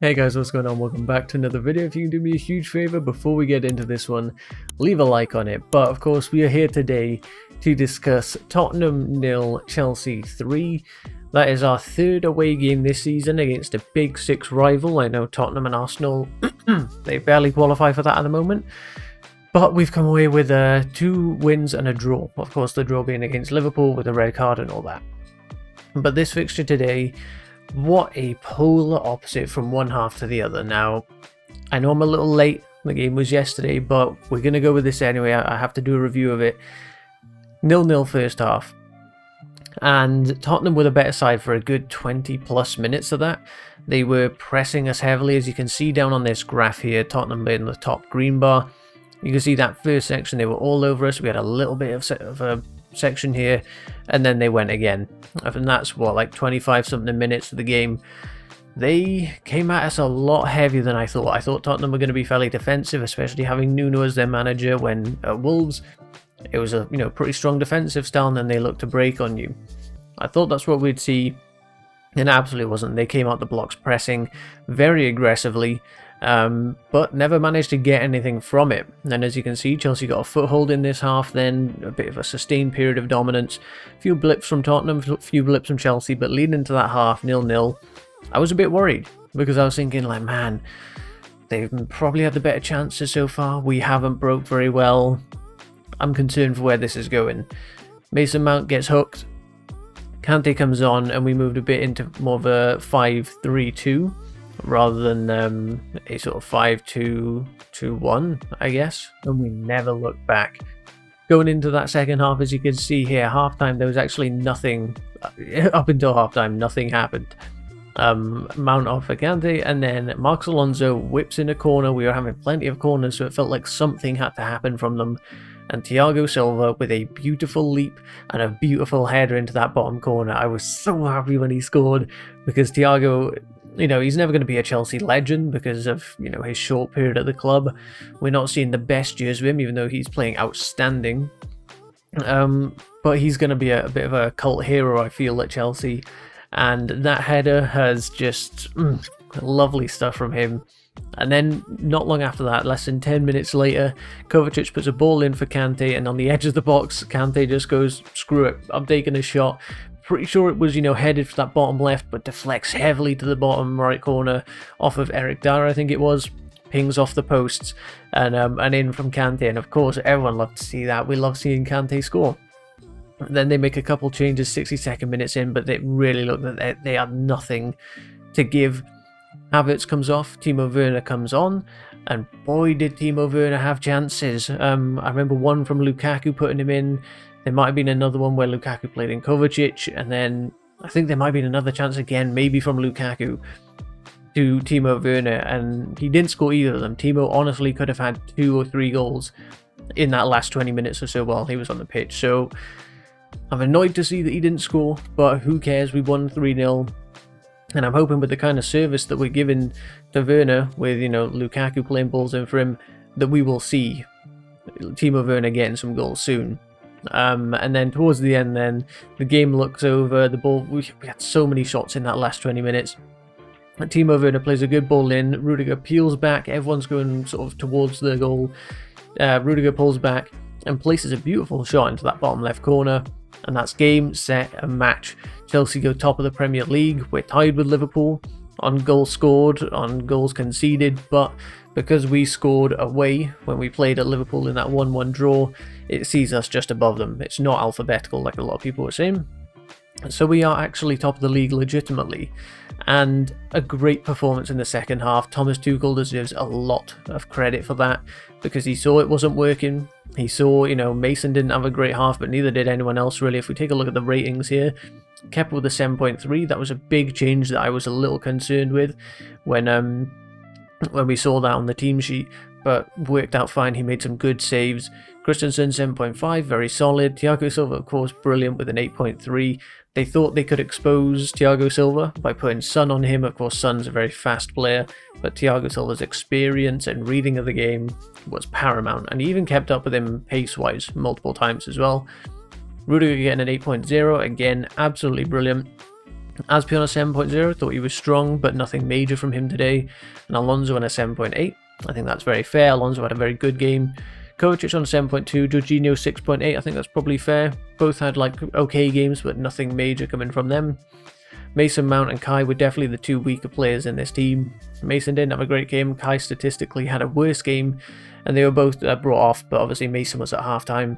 Hey guys, what's going on? Welcome back to another video. If you can do me a huge favor before we get into this one, leave a like on it. But of course, we are here today to discuss Tottenham 0, Chelsea 3. That is our third away game this season against a big six rival. I know Tottenham and Arsenal, they barely qualify for that at the moment. But we've come away with 2 wins and a draw. Of course, the draw being against Liverpool with a red card and all that. But this fixture today, what a polar opposite from one half to the other. Now, I know I'm a little late, the game was yesterday, but we're going to go with this anyway. I have to do a review of it. 0-0 first half. And Tottenham were the better side for a good 20 plus minutes of that. They were pressing us heavily, as you can see down on this graph here. Tottenham in the top green bar. You can see that first section, they were all over us. We had a little bit of a section here, and then they went again, and that's what, like 25 something minutes of the game. They came at us a lot heavier than I thought. I thought Tottenham were going to be fairly defensive, especially having Nuno as their manager. When at Wolves, it was a pretty strong defensive style, and then they looked to break on you. I thought that's what we'd see, and it absolutely wasn't. They came out the blocks pressing very aggressively, but never managed to get anything from it. And as you can see, Chelsea got a foothold in this half, then a bit of a sustained period of dominance. A few blips from Tottenham, a few blips from Chelsea, but leading into that half, 0-0, I was a bit worried, because I was thinking, like, man, they've probably had the better chances so far. We haven't broke very well. I'm concerned for where this is going. Mason Mount gets hooked. Kante comes on, and we moved a bit into more of a 5-3-2. Rather than a sort of 5-2-2-1, I guess, and we never looked back. Going into that second half, as you can see here, halftime, there was actually nothing. Up until halftime, nothing happened. Mount off for Kante, and then Marcos Alonso whips in a corner. We were having plenty of corners, so it felt like something had to happen from them. And Thiago Silva with a beautiful leap and a beautiful header into that bottom corner. I was so happy when he scored, because Thiago, he's never going to be a Chelsea legend because of, his short period at the club. We're not seeing the best years of him, even though he's playing outstanding. But he's going to be a bit of a cult hero, I feel, at Chelsea. And that header has just lovely stuff from him. And then not long after that, less than 10 minutes later, Kovacic puts a ball in for Kante, and on the edge of the box, Kante just goes, screw it, I'm taking a shot. Pretty sure it was, headed for that bottom left, but deflects heavily to the bottom right corner off of Eric Dyer, I think it was. Pings off the posts, and in from Kante. And of course, everyone loved to see that. We love seeing Kante score. Then they make a couple changes 62nd minutes in, but they really look that they had nothing to give. Havertz comes off, Timo Werner comes on, and boy did Timo Werner have chances. I remember one from Lukaku putting him in. There might have been another one where Lukaku played in Kovacic, and then I think there might have been another chance again, maybe from Lukaku to Timo Werner, and he didn't score either of them. Timo honestly could have had 2 or 3 goals in that last 20 minutes or so while he was on the pitch. So I'm annoyed to see that he didn't score, but who cares? We won 3-0. And I'm hoping with the kind of service that we're giving to Werner, with, Lukaku playing balls in for him, that we will see Timo Werner getting some goals soon. And then towards the end, then the game looks over. The ball, we had so many shots in that last 20 minutes. And Timo Werner plays a good ball in. Rudiger peels back. Everyone's going sort of towards the goal. Rudiger pulls back and places a beautiful shot into that bottom left corner. And that's game, set, and match. Chelsea go top of the Premier League. We're tied with Liverpool on goals scored, on goals conceded, but because we scored away when we played at Liverpool in that 1-1 draw, it sees us just above them. It's not alphabetical like a lot of people were saying. So we are actually top of the league legitimately. And a great performance in the second half. Thomas Tuchel deserves a lot of credit for that, because he saw it wasn't working. He saw, Mason didn't have a great half, but neither did anyone else really. If we take a look at the ratings here, kept with a 7.3. That was a big change that I was a little concerned with when we saw that on the team sheet, but worked out fine. He made some good saves. Christensen 7.5, very solid. Thiago Silva, of course, brilliant with an 8.3. They thought they could expose Thiago Silva by putting Son on him. Of course, Son's a very fast player, but Thiago Silva's experience and reading of the game was paramount, and he even kept up with him pace-wise multiple times as well. Rudiger getting an 8.0, again, absolutely brilliant. Aspi on a 7.0, thought he was strong, but nothing major from him today. And Alonso on a 7.8. I think that's very fair. Alonso had a very good game. Kovacic on a 7.2, Jorginho 6.8. I think that's probably fair. Both had like okay games, but nothing major coming from them. Mason Mount and Kai were definitely the two weaker players in this team. Mason didn't have a great game. Kai statistically had a worse game, and they were both brought off, but obviously Mason was at halftime.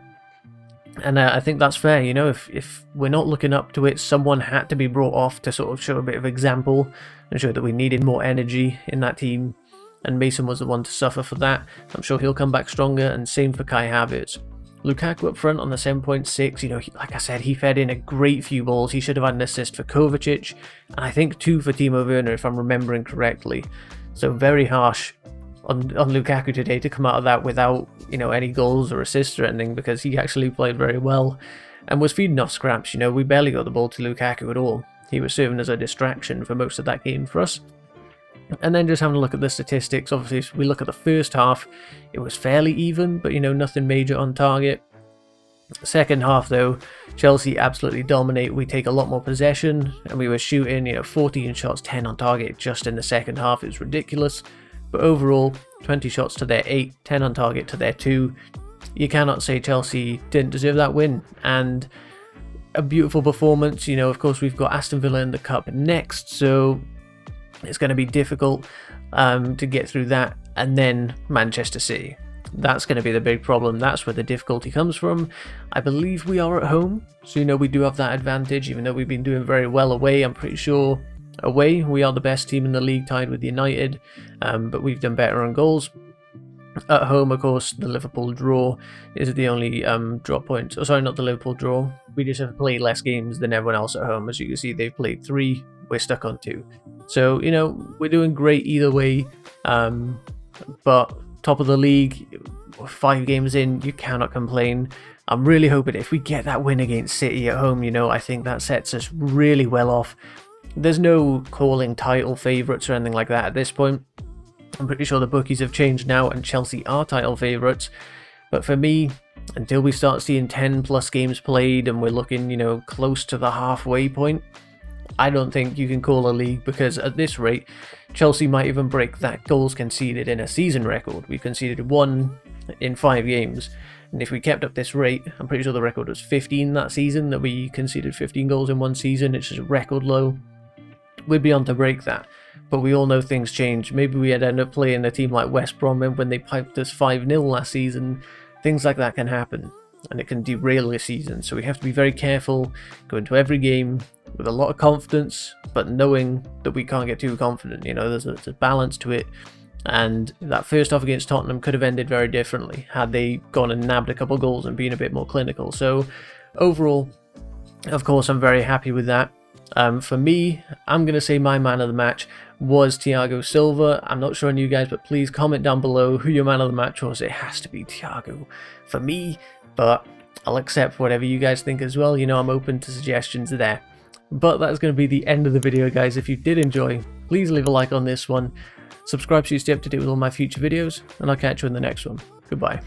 And I think that's fair, you know, if we're not looking up to it, someone had to be brought off to sort of show a bit of example and show that we needed more energy in that team. And Mason was the one to suffer for that. I'm sure he'll come back stronger, and same for Kai Havertz. Lukaku up front on the 7.6, you know, like I said, he fed in a great few balls. He should have had an assist for Kovacic, and I think 2 for Timo Werner if I'm remembering correctly. So very harsh on Lukaku today to come out of that without, you know, any goals or assists or anything, because he actually played very well and was feeding off scraps. You know, we barely got the ball to Lukaku at all. He was serving as a distraction for most of that game for us. And then just having a look at the statistics, obviously if we look at the first half, it was fairly even, but you know, nothing major on target. Second half though, Chelsea absolutely dominate. We take a lot more possession, and we were shooting, you know, 14 shots, 10 on target just in the second half. It's ridiculous. But overall, 20 shots to their 8, 10 on target to their 2. You cannot say Chelsea didn't deserve that win. And a beautiful performance. You know, of course, we've got Aston Villa in the cup next, so it's going to be difficult to get through that. And then Manchester City. That's going to be the big problem. That's where the difficulty comes from. I believe we are at home, so you know we do have that advantage, even though we've been doing very well away. I'm pretty sure away we are the best team in the league, tied with United, but we've done better on goals. At home, of course, the Liverpool draw is the only drop point. Oh, sorry, not the Liverpool draw. We just have played less games than everyone else at home. As you can see, they've played 3, we're stuck on 2. So, you know, we're doing great either way, but top of the league, 5 games in, you cannot complain. I'm really hoping if we get that win against City at home, you know, I think that sets us really well off. There's no calling title favourites or anything like that at this point. I'm pretty sure the bookies have changed now and Chelsea are title favourites. But for me, until we start seeing 10 plus games played and we're looking, you know, close to the halfway point, I don't think you can call a league, because at this rate, Chelsea might even break that goals conceded in a season record. We've conceded 1 in 5 games. And if we kept up this rate, I'm pretty sure the record was 15 that season, that we conceded 15 goals in one season. It's just a record low. We'd be on to break that. But we all know things change. Maybe we'd end up playing a team like West Brom when they piped us 5-0 last season. Things like that can happen, and it can derail a season. So we have to be very careful, go into every game with a lot of confidence, but knowing that we can't get too confident. You know, there's a balance to it. And that first half against Tottenham could have ended very differently had they gone and nabbed a couple goals and been a bit more clinical. So overall, of course, I'm very happy with that. For me, I'm going to say my man of the match was Thiago Silva. I'm not sure on you guys, but please comment down below who your man of the match was. It has to be Thiago for me, but I'll accept whatever you guys think as well. You know, I'm open to suggestions there. But that's going to be the end of the video, guys. If you did enjoy, please leave a like on this one. Subscribe so you stay up to date with all my future videos, and I'll catch you in the next one. Goodbye.